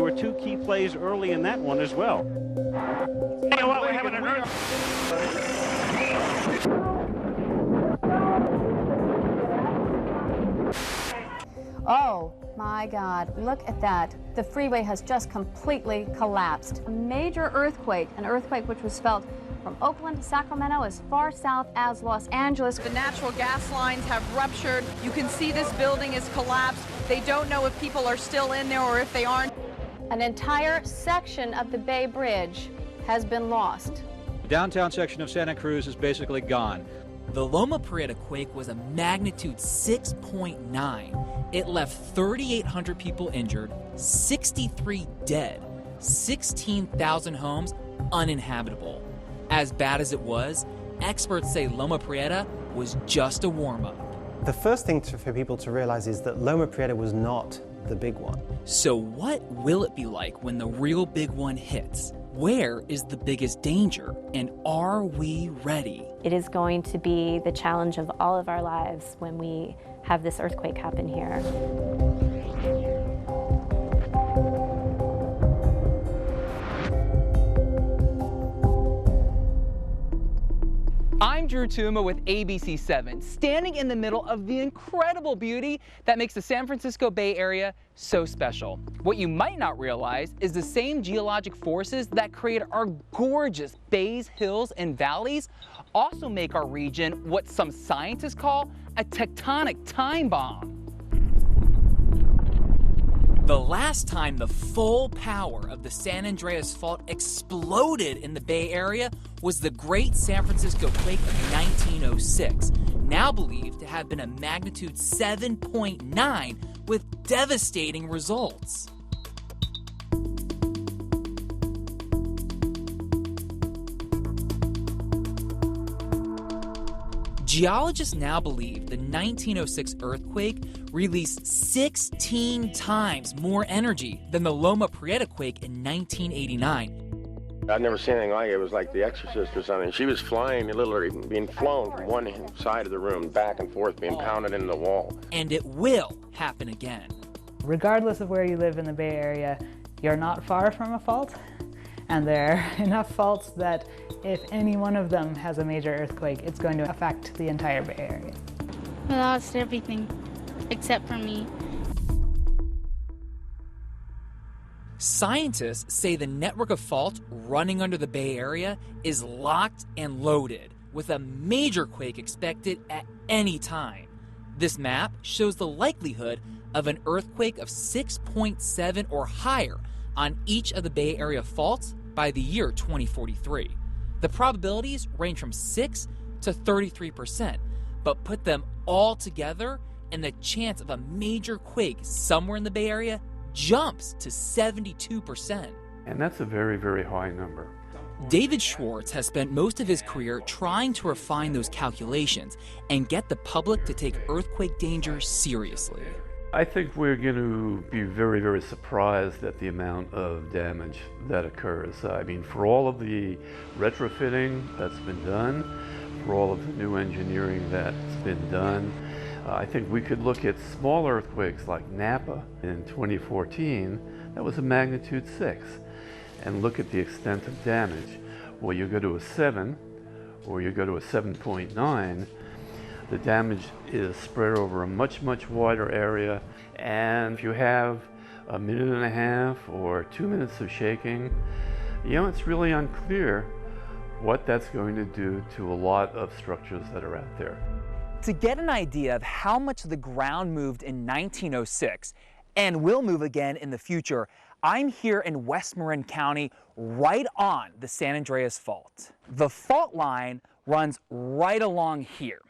There were two key plays early in that one as well. You know what, we're having an earth. Oh my God, look at that. The freeway has just completely collapsed. A major earthquake, an earthquake which was felt from Oakland to Sacramento, as far south as Los Angeles. The natural gas lines have ruptured. You can see this building is collapsed. They don't know if people are still in there or if they aren't. An entire section of the Bay Bridge has been lost. The downtown section of Santa Cruz is basically gone. The Loma Prieta quake was a magnitude 6.9. It left 3,800 people injured, 63 dead, 16,000 homes uninhabitable. As bad as it was, experts say Loma Prieta was just a warm-up. The first thing for people to realize is that Loma Prieta was not the big one. So what will it be like when the real big one hits? Where is the biggest danger, and are we ready? It is going to be the challenge of all of our lives when we have this earthquake happen here. I'm Drew Tuma with ABC7, standing in the middle of the incredible beauty that makes the San Francisco Bay Area so special. What you might not realize is the same geologic forces that create our gorgeous bays, hills, and valleys also make our region what some scientists call a tectonic time bomb. The last time the full power of the San Andreas Fault exploded in the Bay Area was the Great San Francisco Quake of 1906, now believed to have been a magnitude 7.9 with devastating results. Geologists now believe the 1906 earthquake released 16 times more energy than the Loma Prieta quake in 1989. I've never seen anything like it. It was like The Exorcist or something. She was flying, literally being flown from one side of the room, back and forth, being pounded into the wall. And it will happen again. Regardless of where you live in the Bay Area, you're not far from a fault. And there are enough faults that if any one of them has a major earthquake, it's going to affect the entire Bay Area. We lost everything except for me. Scientists say the network of faults running under the Bay Area is locked and loaded, with a major quake expected at any time. This map shows the likelihood of an earthquake of 6.7 or higher on each of the Bay Area faults by the year 2043. The probabilities range from 6 to 33%, but put them all together and the chance of a major quake somewhere in the Bay Area jumps to 72%. And that's a very, very high number. David Schwartz has spent most of his career trying to refine those calculations and get the public to take earthquake danger seriously. I think we're going to be very, very surprised at the amount of damage that occurs. I mean, for all of the retrofitting that's been done, for all of the new engineering that's been done, I think we could look at small earthquakes like NAPA in 2014, that was a magnitude 6, and look at the extent of damage. Well, you go to a 7, or you go to a 7.9, the damage is spread over a much, much wider area. And if you have a minute and a half or 2 minutes of shaking, you know, it's really unclear what that's going to do to a lot of structures that are out there. To get an idea of how much the ground moved in 1906 and will move again in the future, I'm here in West Marin County, right on the San Andreas Fault. The fault line runs right along here.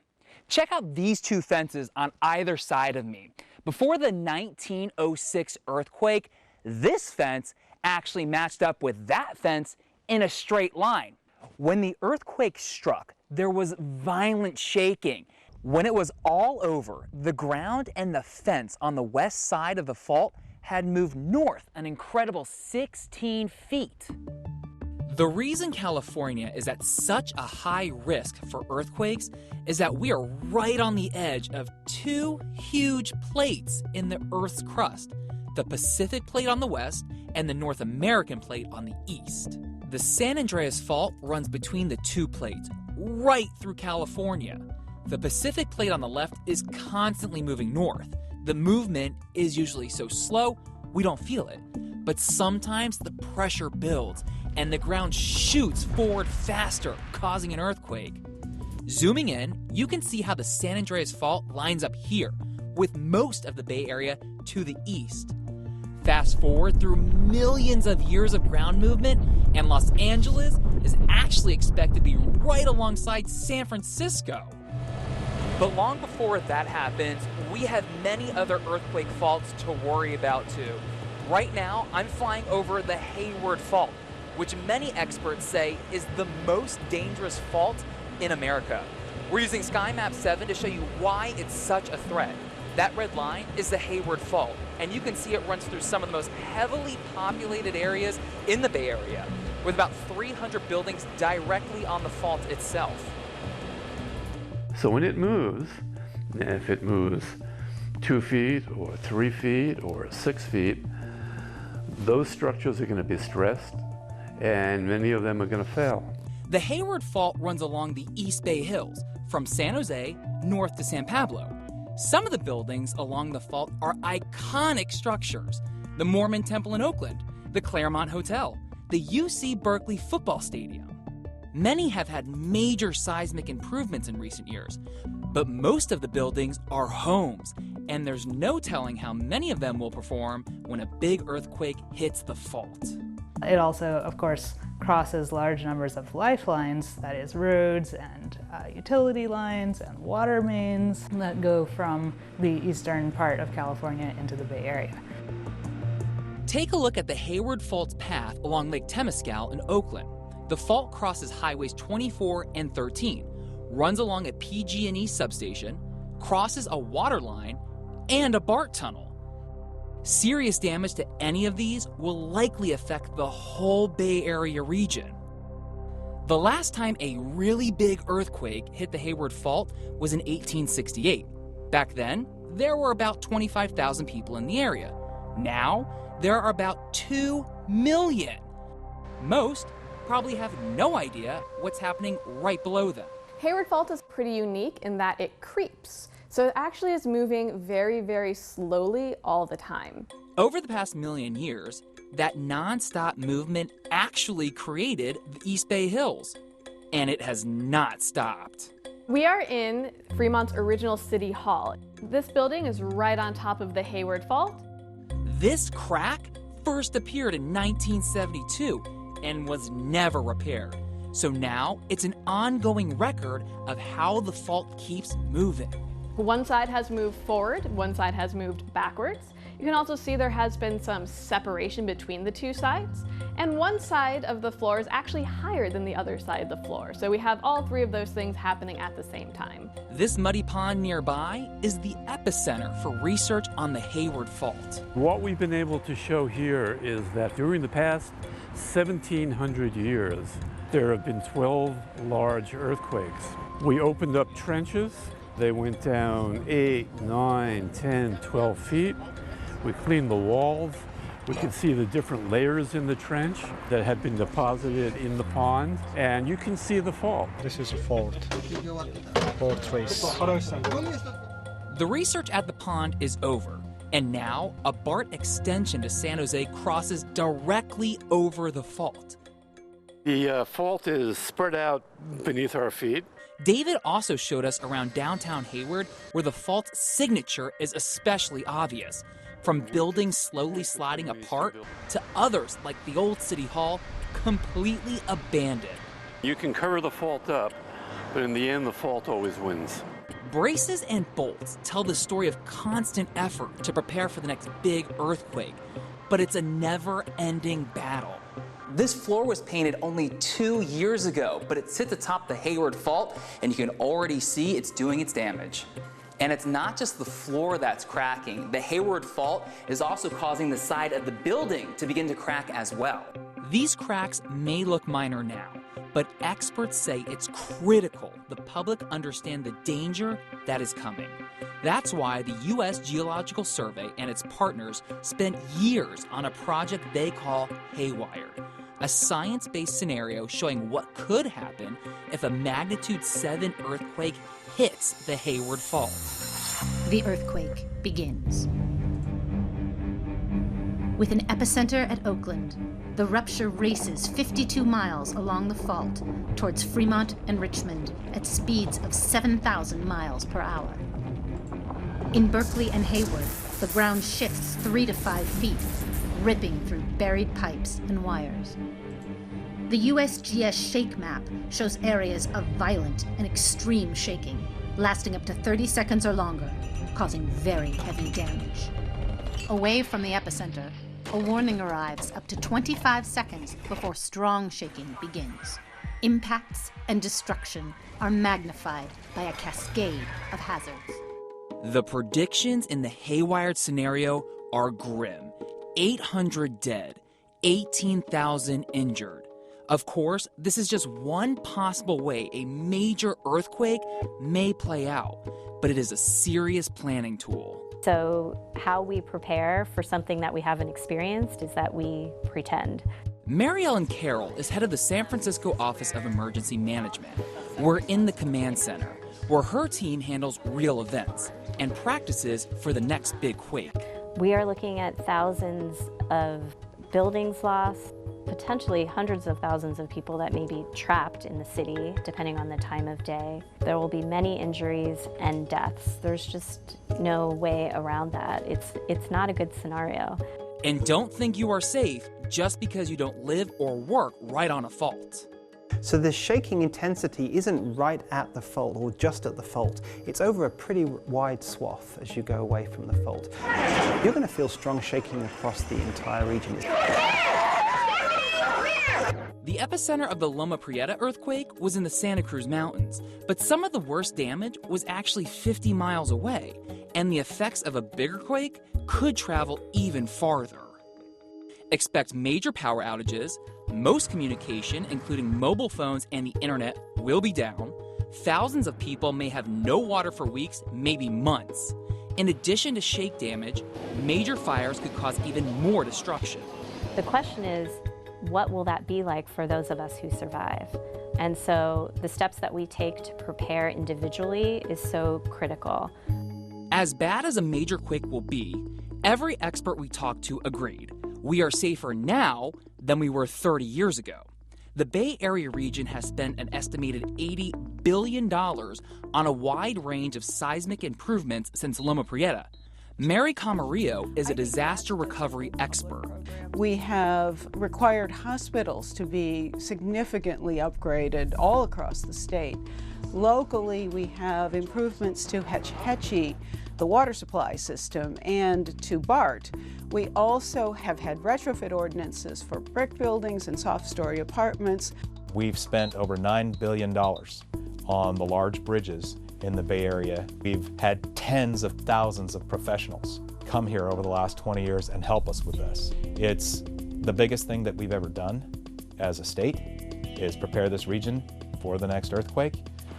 Check out these two fences on either side of me. Before the 1906 earthquake, this fence actually matched up with that fence in a straight line. When the earthquake struck, there was violent shaking. When it was all over, the ground and the fence on the west side of the fault had moved north an incredible 16 feet. The reason California is at such a high risk for earthquakes is that we are right on the edge of two huge plates in the Earth's crust, the Pacific Plate on the west and the North American Plate on the east. The San Andreas Fault runs between the two plates, right through California. The Pacific Plate on the left is constantly moving north. The movement is usually so slow, we don't feel it. But sometimes the pressure builds and the ground shoots forward faster, causing an earthquake. Zooming in, you can see how the San Andreas Fault lines up here, with most of the Bay Area to the east. Fast forward through millions of years of ground movement, and Los Angeles is actually expected to be right alongside San Francisco. But long before that happens, we have many other earthquake faults to worry about too. Right now, I'm flying over the Hayward Fault, which many experts say is the most dangerous fault in America. We're using SkyMap 7 to show you why it's such a threat. That red line is the Hayward Fault, and you can see it runs through some of the most heavily populated areas in the Bay Area, with about 300 buildings directly on the fault itself. So when it moves, if it moves 2 feet or 3 feet or 6 feet, those structures are going to be stressed, and many of them are going to fail. The Hayward Fault runs along the East Bay Hills, from San Jose north to San Pablo. Some of the buildings along the fault are iconic structures. The Mormon Temple in Oakland, the Claremont Hotel, the UC Berkeley football stadium. Many have had major seismic improvements in recent years, but most of the buildings are homes, and there's no telling how many of them will perform when a big earthquake hits the fault. It also, of course, crosses large numbers of lifelines, that is roads and utility lines and water mains that go from the eastern part of California into the Bay Area. Take a look at the Hayward Fault's path along Lake Temescal in Oakland. The fault crosses highways 24 and 13, runs along a PG&E substation, crosses a water line, and a BART tunnel. Serious damage to any of these will likely affect the whole Bay Area region. The last time a really big earthquake hit the Hayward Fault was in 1868. Back then, there were about 25,000 people in the area. Now, there are about 2 million. Most probably have no idea what's happening right below them. Hayward Fault is pretty unique in that it creeps. So it actually is moving very, very slowly all the time. Over the past million years, that non-stop movement actually created the East Bay Hills, and it has not stopped. We are in Fremont's original City Hall. This building is right on top of the Hayward Fault. This crack first appeared in 1972 and was never repaired. So now it's an ongoing record of how the fault keeps moving. One side has moved forward, one side has moved backwards. You can also see there has been some separation between the two sides, and one side of the floor is actually higher than the other side of the floor. So we have all three of those things happening at the same time. This muddy pond nearby is the epicenter for research on the Hayward Fault. What we've been able to show here is that during the past 1,700 years, there have been 12 large earthquakes. We opened up trenches. They went down 8, 9, 10, 12 feet. We cleaned the walls. We could see the different layers in the trench that had been deposited in the pond. And you can see the fault. This is a fault trace. The research at the pond is over. And now a BART extension to San Jose crosses directly over the fault. The fault is spread out beneath our feet. David also showed us around downtown Hayward where the fault's signature is especially obvious. From buildings slowly sliding apart to others like the old City Hall completely abandoned. You can cover the fault up, but in the end the fault always wins. Braces and bolts tell the story of constant effort to prepare for the next big earthquake, but it's a never-ending battle. This floor was painted only 2 years ago, but it sits atop the Hayward Fault, and you can already see it's doing its damage. And it's not just the floor that's cracking. The Hayward Fault is also causing the side of the building to begin to crack as well. These cracks may look minor now, but experts say it's critical the public understand the danger that is coming. That's why the U.S. Geological Survey and its partners spent years on a project they call Haywire, a science-based scenario showing what could happen if a magnitude 7 earthquake hits the Hayward Fault. The earthquake begins. With an epicenter at Oakland, the rupture races 52 miles along the fault towards Fremont and Richmond at speeds of 7,000 miles per hour. In Berkeley and Hayward, the ground shifts 3 to 5 feet, ripping through buried pipes and wires. The USGS shake map shows areas of violent and extreme shaking, lasting up to 30 seconds or longer, causing very heavy damage. Away from the epicenter, a warning arrives up to 25 seconds before strong shaking begins. Impacts and destruction are magnified by a cascade of hazards. The predictions in the Haywire scenario are grim. 800 dead, 18,000 injured. Of course, this is just one possible way a major earthquake may play out, but it is a serious planning tool. So how we prepare for something that we haven't experienced is that we pretend. MARIEL and Carol is head of the San Francisco Office of Emergency Management. We're in the command center, where her team handles real events and practices for the next big quake. We are looking at thousands of buildings lost, potentially hundreds of thousands of people that may be trapped in the city, depending on the time of day. There will be many injuries and deaths. There's just no way around that. It's not a good scenario. And don't think you are safe just because you don't live or work right on a fault. So the shaking intensity isn't right at the fault or just at the fault. It's over a pretty wide swath as you go away from the fault. You're going to feel strong shaking across the entire region. The epicenter of the Loma Prieta earthquake was in the Santa Cruz Mountains, but some of the worst damage was actually 50 miles away, and the effects of a bigger quake could travel even farther. Expect major power outages, most communication, including mobile phones and the internet, will be down, thousands of people may have no water for weeks, maybe months. In addition to shake damage, major fires could cause even more destruction. The question is, what will that be like for those of us who survive? And so the steps that we take to prepare individually is so critical. As bad as a major quake will be, every expert we talked to agreed. We are safer now than we were 30 years ago. The Bay Area region has spent an estimated $80 billion on a wide range of seismic improvements since Loma Prieta. Mary Camarillo is a disaster recovery expert. We have required hospitals to be significantly upgraded all across the state. Locally, we have improvements to Hetch Hetchy, the water supply system, and to BART. We also have had retrofit ordinances for brick buildings and soft-story apartments. We've spent over $9 billion on the large bridges in the Bay Area. We've had tens of thousands of professionals come here over the last 20 years and help us with this. It's the biggest thing that we've ever done as a state, is prepare this region for the next earthquake.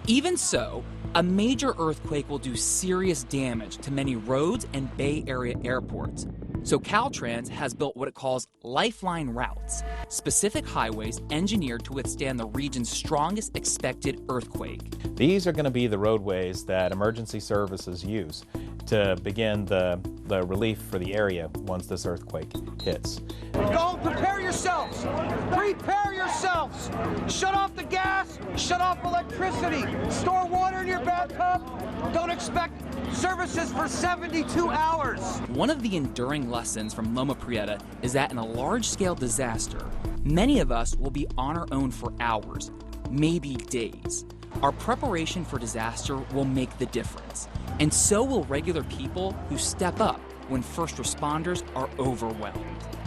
Even so, a major earthquake will do serious damage to many roads and Bay Area airports. So Caltrans has built what it calls lifeline routes, specific highways engineered to withstand the region's strongest expected earthquake. These are going to be the roadways that emergency services use to begin the relief for the area once this earthquake hits. Go prepare yourselves! Prepare yourselves! Shut off the gas, shut off electricity, store water in your bathtub. Don't expect services for 72 hours. One of the enduring lessons from Loma Prieta is that in a large-scale disaster, many of us will be on our own for hours, maybe days. Our preparation for disaster will make the difference, and so will regular people who step up when first responders are overwhelmed.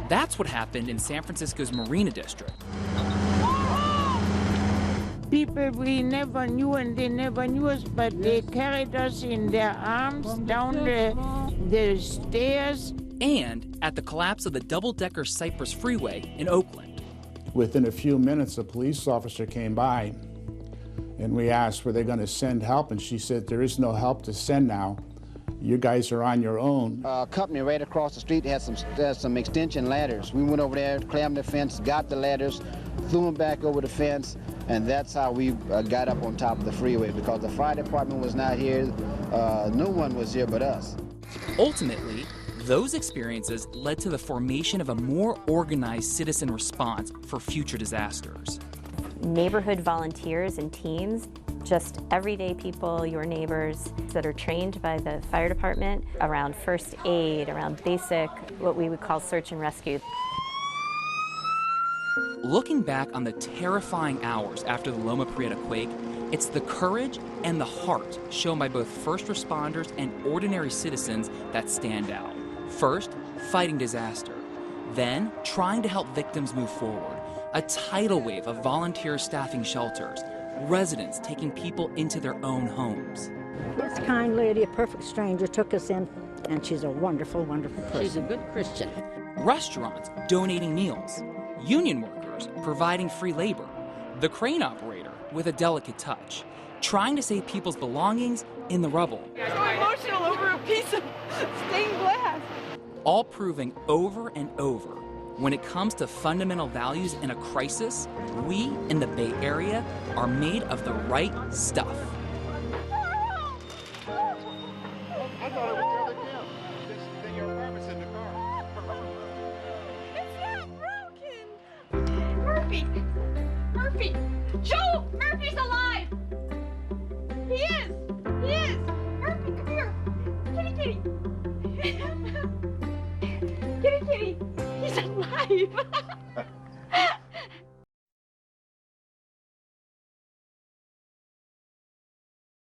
That's what happened in San Francisco's Marina District. People we never knew and they never knew us, but they carried us in their arms down the stairs. And at the collapse of the double-decker Cypress Freeway in Oakland. Within a few minutes, a police officer came by and we asked, were they going to send help? And she said, there is no help to send now. You guys are on your own. A company right across the street has some extension ladders. We went over there, clammed the fence, got the ladders, threw them back over the fence, and that's how we got up on top of the freeway, because the fire department was not here. No one was here but us. Ultimately, those experiences led to the formation of a more organized citizen response for future disasters. Neighborhood volunteers and teams, just everyday people, your neighbors, that are trained by the fire department around first aid, around basic, what we would call search and rescue. Looking back on the terrifying hours after the Loma Prieta quake, it's the courage and the heart shown by both first responders and ordinary citizens that stand out. First, fighting disaster. Then, trying to help victims move forward. A tidal wave of volunteers staffing shelters. Residents taking people into their own homes. This kind lady, a perfect stranger, took us in, and she's a wonderful, wonderful person. She's a good Christian. Restaurants donating meals. Union workers providing free labor. The crane operator with a delicate touch. Trying to save people's belongings in the rubble. I'm so emotional over a piece of stained glass. All proving over and over, when it comes to fundamental values in a crisis, we in the Bay Area are made of the right stuff. I thought it was the other camp. Then your apartment's in the car. It's not broken. Murphy! Murphy! Joe! Murphy's alive! He is! He is! Murphy, come here! Kitty, kitty! Kitty, kitty! He's alive!